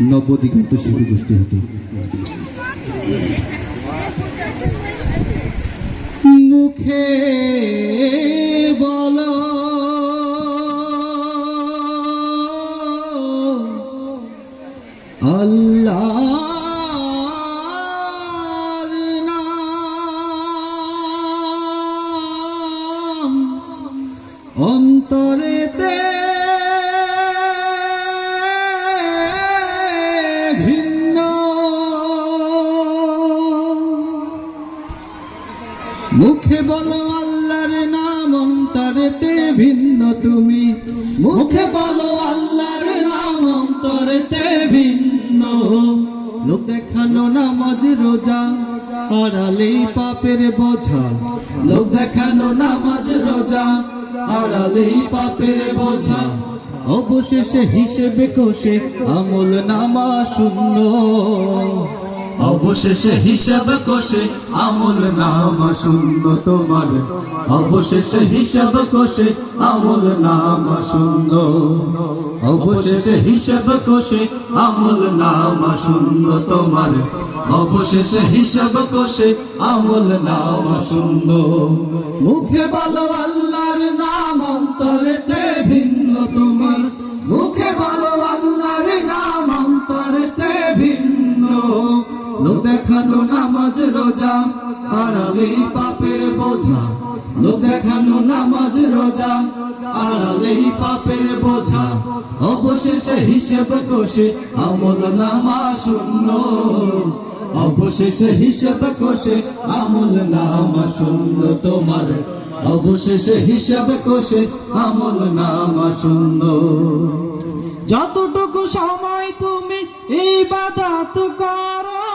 নবদিগন্ত শিল্পী গোষ্ঠী হাতে। মুখে বলো আল্লাহর নাম, অন্তরেতে ভিন্ন। মুখে বলো আল্লাহর নাম, অন্তরেতে ভিন্ন তুমি। মুখে বলো আল্লাহর নাম, অন্তরেতে ভিন্ন। লোক দেখানো নামাজ রোজা, আড়ালেই পাপের বোঝা। লোক দেখানো নামাজ রোজা, আড়ালেই পাপের বোঝা। অবশেষে হিসেবে কষে আমল নামা শূন্য। অবশেষে হিসাব কষে আমল নামা শূন্য তোমার। অবশেষে হিসাব কষে আমল নামা শূন্য। অবশেষে হিসাব কষে আমল নামা শূন্য তোমার। অবশেষে হিসাব কষে আমল নামা শূন্য। মুখে বলো আল্লাহর নাম, অন্তরেতে ভিন্ন তুমি। মুখে বলো আল্লাহর নাম, অন্তরেতে ভিন্ন। লোক দেখানো নামাজ রোজা, আড়ালেই পাপের বোঝা। লোক দেখানো নামাজ রোজা, আড়ালেই পাপের বোঝা। অবশেষে হিসেব কষে আমল নামা শূন্য। অবশেষে হিসেব কষে আমল নামা শূন্য তোমার। অবশেষে হিসেব কষে আমল নামা শূন্য। যতটুকু সময় তুমি ইবাদত করো,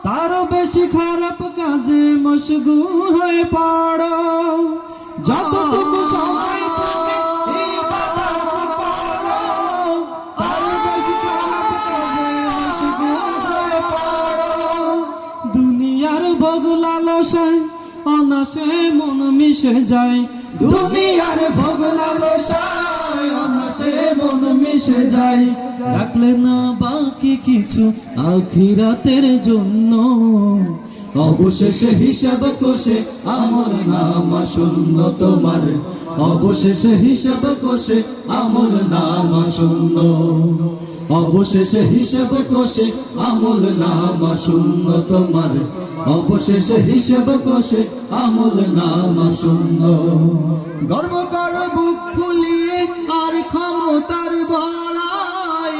তার বেশি খারাপ কাজে মশগুল হয়ে পড়ো। যতটুকু সময় তুমি ইবাদত করো, তার বেশি খারাপ কাজে মশগুল হয়ে পড়ো। দুনিয়ার ভোগ লালসায় অনাসে মন মিশে যায়। দুনিয়ার ভোগ লালসায় অনাসে মন মিশে যায়। রাখলে না বাকি কিছু আখিরাতের জন্য। অবশেষে হিসাব কষে আমল নামা শূন্য তোমার। অবশেষে হিসাব কষে আমল নামা শূন্য। অবশেষে হিসাব কষে আমল নামা শূন্য তোমার। অবশেষে হিসাব কষে আমল নামা শূন্য। গর্ব করো বুক ফুলিয়ে আর ক্ষমতার বড়াই,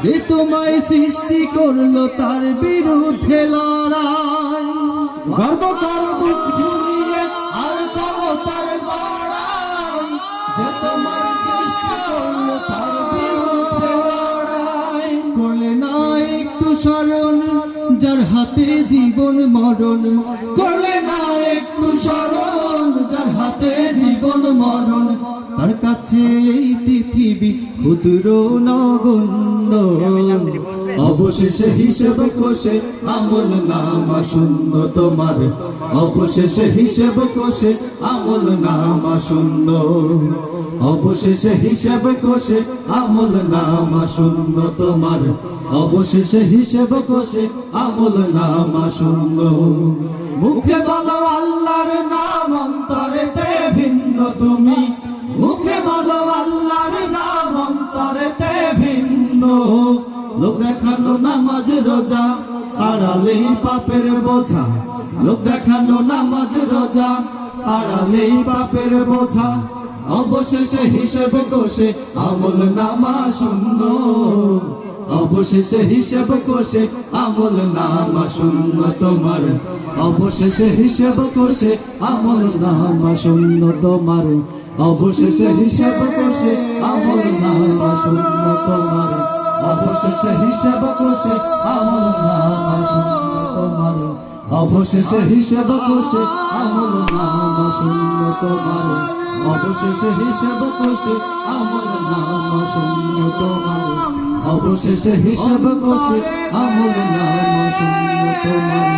যে তোমায় সৃষ্টি করলো তার বিরুদ্ধে লড়াই। গর্ব করো বুক ফুলিয়ে আর ক্ষমতার বড়াই, যে তোমায় সৃষ্টি করলো তার বিরুদ্ধে লড়াই। করলে না একটু স্মরণ যার হাতে জীবন মরণ। করলে না একটু স্মরণ যার হাতে জীবন মরণ। তার কাছে এই পৃথিবী ক্ষুদ্র নগণ্য। অবশেষে হিসেব কষে আমল নামা শূন্য তোমার। অবশেষে হিসেব কষে আমল নামা শূন্য। অবশেষে হিসেব কষে আমল নামা শূন্য তোমার। অবশেষে হিসেব কষে আমল নামা শূন্য। মুখে বলো আল্লাহর নাম, অন্তরেতে ভিন্ন তুমি। মুখে বলো আল্লাহর নাম, অন্তরেতে ভিন্ন। লোক দেখানো নামাজ রোজা, আড়ালেই পাপের বোঝা। লোক দেখানো নামাজ রোজা, আড়ালেই পাপের বোঝা। অবশেষে হিসেব কষে আমল নামা শূন্য। অবশেষে হিসেব কষে আমল নামা শূন্য তোমার। অবশেষে হিসেব কষে আমল নামা শূন্য তোমার। অবশেষে হিসেব কষে আমল নামা শূন্য তোমার। অবশেষে হিসেব কষে আমল নামা শূন্য তোমার। অবশেষে হিসেব কষে আমল নামা শূন্য তোমার। অবশেষে হিসেব কষে আমল নামা শূন্য তোমার। অবশেষে হিসেব কষে আমল নামা শূন্য তোমার।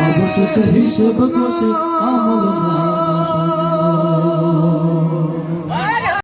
অবশেষে হিসেব কষে আমল নামা